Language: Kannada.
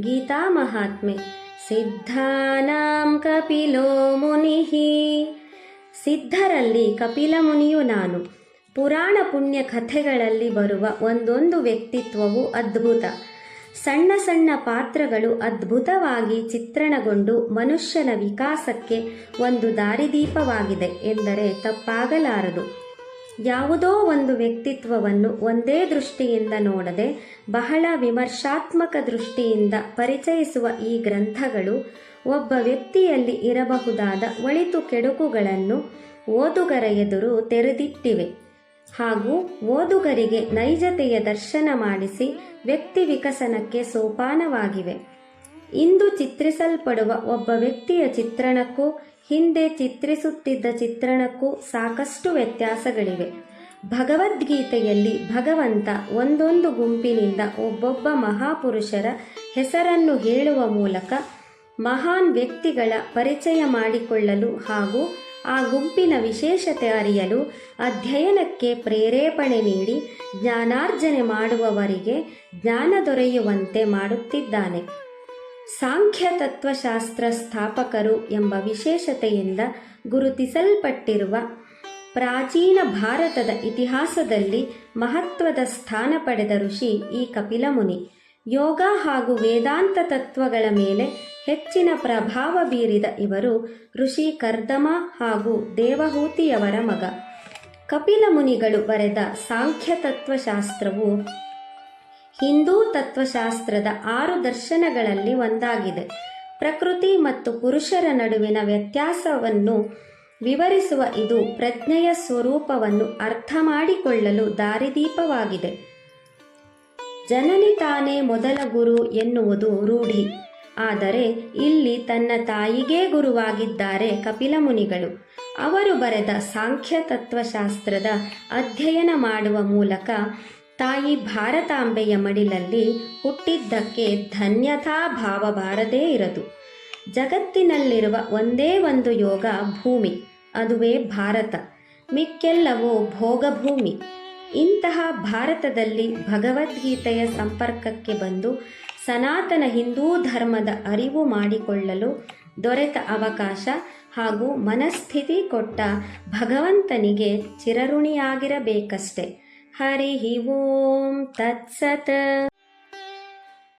ಗೀತಾ ಮಹಾತ್ಮೆ. ಸಿದ್ಧಾನಾಂ ಕಪಿಲೋ ಮುನಿಃ. ಸಿದ್ಧರಲ್ಲಿ ಕಪಿಲ ಮುನಿಯು ನಾನು. ಪುರಾಣ ಪುಣ್ಯ ಕಥೆಗಳಲ್ಲಿ ಬರುವ ಒಂದೊಂದು ವ್ಯಕ್ತಿತ್ವವು ಅದ್ಭುತ. ಸಣ್ಣ ಸಣ್ಣ ಪಾತ್ರಗಳು ಅದ್ಭುತವಾಗಿ ಚಿತ್ರಣಗೊಂಡು ಮನುಷ್ಯನ ವಿಕಾಸಕ್ಕೆ ಒಂದು ದಾರಿದೀಪವಾಗಿದೆ ಎಂದರೆ ತಪ್ಪಾಗಲಾರದು. ಯಾವುದೋ ಒಂದು ವ್ಯಕ್ತಿತ್ವವನ್ನು ಒಂದೇ ದೃಷ್ಟಿಯಿಂದ ನೋಡದೆ ಬಹಳ ವಿಮರ್ಶಾತ್ಮಕ ದೃಷ್ಟಿಯಿಂದ ಪರಿಚಯಿಸುವ ಈ ಗ್ರಂಥಗಳು ಒಬ್ಬ ವ್ಯಕ್ತಿಯಲ್ಲಿ ಇರಬಹುದಾದ ಒಳಿತು ಕೆಡುಕುಗಳನ್ನು ಓದುಗರ ಎದುರು ತೆರೆದಿಟ್ಟಿವೆ ಹಾಗೂ ಓದುಗರಿಗೆ ನೈಜತೆಯ ದರ್ಶನ ಮಾಡಿಸಿ ವ್ಯಕ್ತಿ ವಿಕಸನಕ್ಕೆ ಸೋಪಾನವಾಗಿವೆ. ಇಂದು ಚಿತ್ರಿಸಲ್ಪಡುವ ಒಬ್ಬ ವ್ಯಕ್ತಿಯ ಚಿತ್ರಣಕ್ಕೂ ಹಿಂದೆ ಚಿತ್ರಿಸುತ್ತಿದ್ದ ಚಿತ್ರಣಕ್ಕೂ ಸಾಕಷ್ಟು ವ್ಯತ್ಯಾಸಗಳಿವೆ. ಭಗವದ್ಗೀತೆಯಲ್ಲಿ ಭಗವಂತ ಒಂದೊಂದು ಗುಂಪಿನಿಂದ ಒಬ್ಬೊಬ್ಬ ಮಹಾಪುರುಷರ ಹೆಸರನ್ನು ಹೇಳುವ ಮೂಲಕ ಮಹಾನ್ ವ್ಯಕ್ತಿಗಳ ಪರಿಚಯ ಮಾಡಿಕೊಳ್ಳಲು ಹಾಗೂ ಆ ಗುಂಪಿನ ವಿಶೇಷತೆ ಅರಿಯಲು ಅಧ್ಯಯನಕ್ಕೆ ಪ್ರೇರೇಪಣೆ ನೀಡಿ ಜ್ಞಾನಾರ್ಜನೆ ಮಾಡುವವರಿಗೆ ಜ್ಞಾನ ದೊರೆಯುವಂತೆ ಮಾಡುತ್ತಿದ್ದಾನೆ. ಸಾಂಖ್ಯ ತತ್ವಶಾಸ್ತ್ರ ಸ್ಥಾಪಕರು ಎಂಬ ವಿಶೇಷತೆಯಿಂದ ಗುರುತಿಸಲ್ಪಟ್ಟಿರುವ ಪ್ರಾಚೀನ ಭಾರತದ ಇತಿಹಾಸದಲ್ಲಿ ಮಹತ್ವದ ಸ್ಥಾನ ಪಡೆದ ಋಷಿ ಈ ಕಪಿಲ ಮುನಿ. ಯೋಗ ಹಾಗೂ ವೇದಾಂತ ತತ್ವಗಳ ಮೇಲೆ ಹೆಚ್ಚಿನ ಪ್ರಭಾವ ಬೀರಿದ ಇವರು ಋಷಿ ಕರ್ದಮ ಹಾಗೂ ದೇವಹೂತಿಯವರ ಮಗ. ಕಪಿಲ ಮುನಿಗಳು ಬರೆದ ಸಾಂಖ್ಯ ತತ್ವಶಾಸ್ತ್ರವು ಹಿಂದೂ ತತ್ವಶಾಸ್ತ್ರದ 6 ದರ್ಶನಗಳಲ್ಲಿ ಒಂದಾಗಿದೆ. ಪ್ರಕೃತಿ ಮತ್ತು ಪುರುಷರ ನಡುವಿನ ವ್ಯತ್ಯಾಸವನ್ನು ವಿವರಿಸುವ ಇದು ಪ್ರಜ್ಞೆಯ ಸ್ವರೂಪವನ್ನು ಅರ್ಥ ಮಾಡಿಕೊಳ್ಳಲು ದಾರಿದೀಪವಾಗಿದೆ. ಜನನಿ ತಾನೇ ಮೊದಲ ಗುರು ಎನ್ನುವುದು ರೂಢಿ. ಆದರೆ ಇಲ್ಲಿ ತನ್ನ ತಾಯಿಗೇ ಗುರುವಾಗಿದ್ದಾರೆ ಕಪಿಲ ಮುನಿಗಳು. ಅವರು ಬರೆದ ಸಾಂಖ್ಯ ತತ್ವಶಾಸ್ತ್ರದ ಅಧ್ಯಯನ ಮಾಡುವ ಮೂಲಕ ತಾಯಿ ಭಾರತಾಂಬೆಯ ಮಡಿಲಲ್ಲಿ ಹುಟ್ಟಿದ್ದಕ್ಕೆ ಧನ್ಯತಾ ಭಾವ ಬಾರದೇ ಇರದು. ಜಗತ್ತಿನಲ್ಲಿರುವ ಒಂದೇ ಒಂದು ಯೋಗ ಭೂಮಿ, ಅದುವೇ ಭಾರತ. ಮಿಕ್ಕೆಲ್ಲವೂ ಭೋಗಭೂಮಿ. ಇಂತಹ ಭಾರತದಲ್ಲಿ ಭಗವದ್ಗೀತೆಯ ಸಂಪರ್ಕಕ್ಕೆ ಬಂದು ಸನಾತನ ಹಿಂದೂ ಧರ್ಮದ ಅರಿವು ಮಾಡಿಕೊಳ್ಳಲು ದೊರೆತ ಅವಕಾಶ ಹಾಗೂ ಮನಸ್ಥಿತಿ ಕೊಟ್ಟ ಭಗವಂತನಿಗೆ ಚಿರಋಣಿಯಾಗಿರಬೇಕಷ್ಟೆ. ಹರಿ ಓಂ ತತ್ಸತ್.